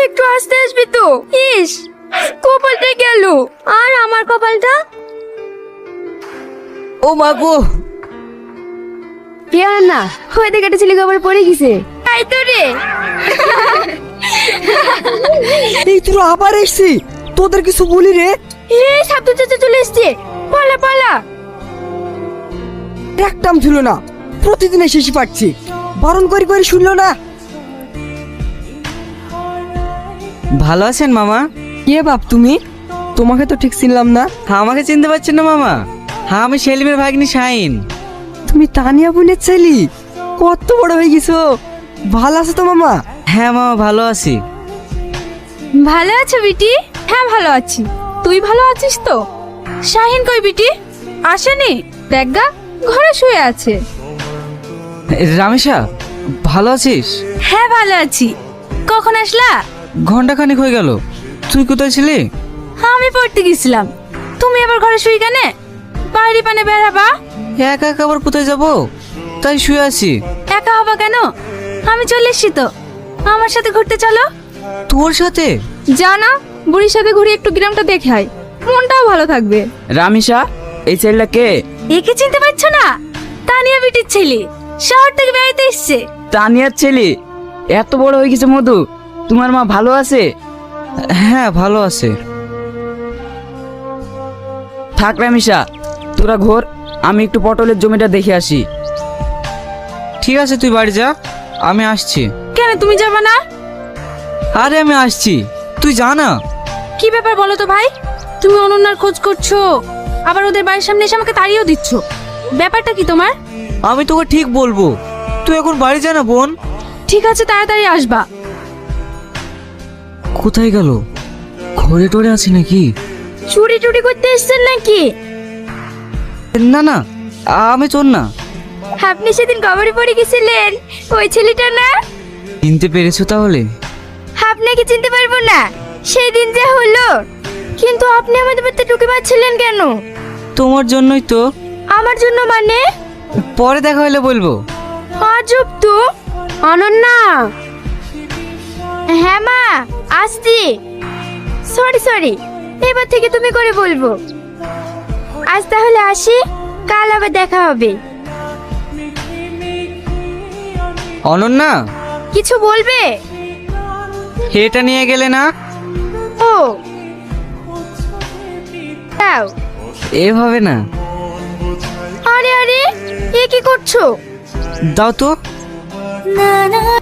একটু আস্তে আসবি তো। ইস, কপালটা গেল। আর আমার কপালটা? ও মা গো, কেন না, হয়তো একটা ছেলে কপাল পড়ে গেছে। তাই তো রে। এই তোরা আবার এসছি, তোদের কিছু বলি রে? সাধু চাচা চলে এসছে, পালা পালা। একটাম ছিল না, প্রতিদিন এসে পাচ্ছি, বারণ করে করে শুনলো না। ভালো আছেন মামা? কে বাপ তুমি? তোমাকে তো ঠিক চিনলাম না। আমাকে চিনতে পারছেন না মামা? হ্যাঁ, আমি সেলিমের ভাগ্নি শাহিন। তুমি তানিয়া বোনের ছেলে, কত বড় হয়ে গেছো। ভালো আছো তো মামা? হ্যাঁ মামা, ভালো আছি। ভালো আছো বিটি? হ্যাঁ ভালো আছি, তুই ভালো আছিস তো? শাহিন কই বিটি? আসেনি? দেখ ঘরে শুয়ে আছে। রামেশা, ভালো আছিস? হ্যাঁ ভালো আছি। কখন আসলা? ঘন্টাখানেক হয়ে গেল। তুই কোথায় ছিলি? আমি পড়তে গেছিলাম। তুমি আবার ঘরে শুই কেন? বাইরে পানে বেড়াবা? একা একা আবার কোথায় যাব, তাই শুয়ে আছি। একা হবা কেন? আমি চলে এসছি তো, আমার সাথে ঘুরতে চলো। তোর সাথে? যা না, বুড়ির সাথে ঘুরে একটু গ্রামটা দেখে আয়, মনটাও ভালো থাকবে। রামেশা, এই ছেলেটা কে? একে চিনতে পারছো না? তানিয়া বিটির ছেলে, শহর থেকে বেড়াইতে এসছে। তানিয়ার ছেলে? এত বড় হয়ে গেছে মধু। তোমার মা ভালো আছে? হ্যাঁ ভালো আছে। থাক রামেশা, তোরা ঘোর, আমি একটু পটলের জমিটা দেখে আসি। ঠিক আছে, তুই বাড়ি যা, আমি আসছি। কেন তুমি যাবে না? আরে আমি আসছি, তুই যা না। কি ব্যাপার বলো তো ভাই? তুমি অনন্যার খোঁজ করছো, আবার ওদের বাড়ির সামনে এসে আমাকে তাড়িয়েও দিচ্ছ। ব্যাপারটা কি তোমার? আমি তোকে ঠিক বলবো, তুই এখন বাড়ি যা না বোন। ঠিক আছে, তাড়াতাড়ি আসবা। কোথায় গেল? ঘরে টরে আছে নাকি? চুরি টুরি করতে এসছেন নাকি? না না, আমি চোর না। আপনি সেদিন কবরে পড়ে গেছিলেন, ওই ছেলেটা না? চিনতে পেরেছো তাহলে? আপনাকে চিনতে পারবো না, সেই দিন যা হলো। কিন্তু আপনি আমাদের বাড়িতে ঢুকে পাচ্ছিলেন কেন? তোমার জন্যই তো। আমার জন্য মানে? পরে দেখা হলে বলবো। আজব তো। অনন্যা। হ্যাঁ মা, আসছি। সরি, এবার থেকে তুমি করে বলবো। আজ তাহলে আসি, কাল আবার দেখা হবে। অনন্যা, কিছু বলবে? এটা নিয়ে গেলে না? ও দাও। এভাবে না। আরে এ কি করছো? দাও তো।